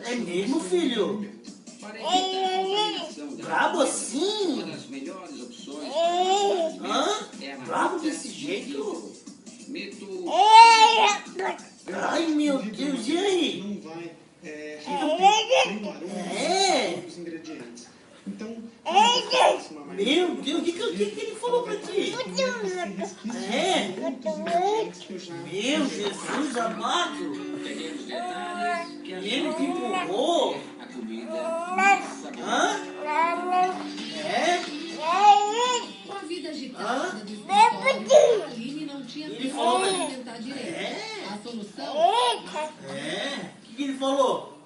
É mesmo, filho? Brabo assim? Hã? Brabo desse jeito? Ai, meu Deus, e aí? Meu Deus, o que ele falou pra ti? Meu Jesus amado! Ele te empurrou? Hã? Com a vida agitada Hã? do escritório, a Aline não tinha Ele tempo falou para pra... alimentar direito. A solução? O que ele falou?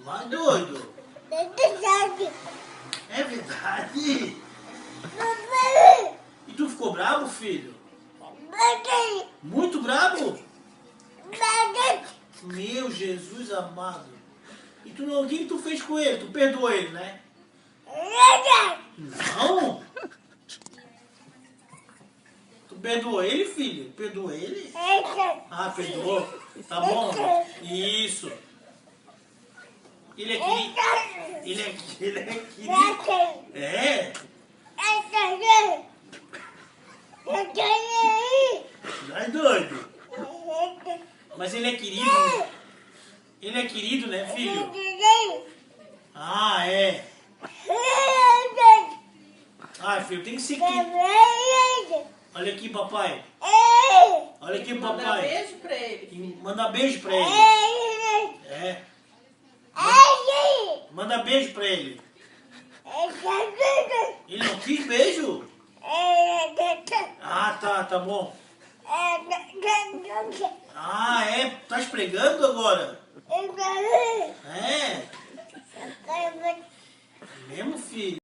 Vai doido! É verdade? E tu ficou bravo, filho? Muito bravo? Meu Jesus amado! E tu não, o que tu fez com ele? Tu perdoou ele, né? Não? Tu perdoou ele, filho? Perdoou ele? Ah, perdoou? Tá bom? Isso. Ele é querido. Ele é querido. É? Vai doido. Mas ele é querido. Ele é querido, né, filho? Ah, é. Ah, filho, tem que ser querido. Olha aqui, papai. Olha aqui, Manda papai. beijo pra ele. Manda beijo pra ele. É. Manda beijo pra ele. Ele não quis beijo? Ah, tá bom. Ah, é? Tá esfregando agora? É? Mesmo, filho?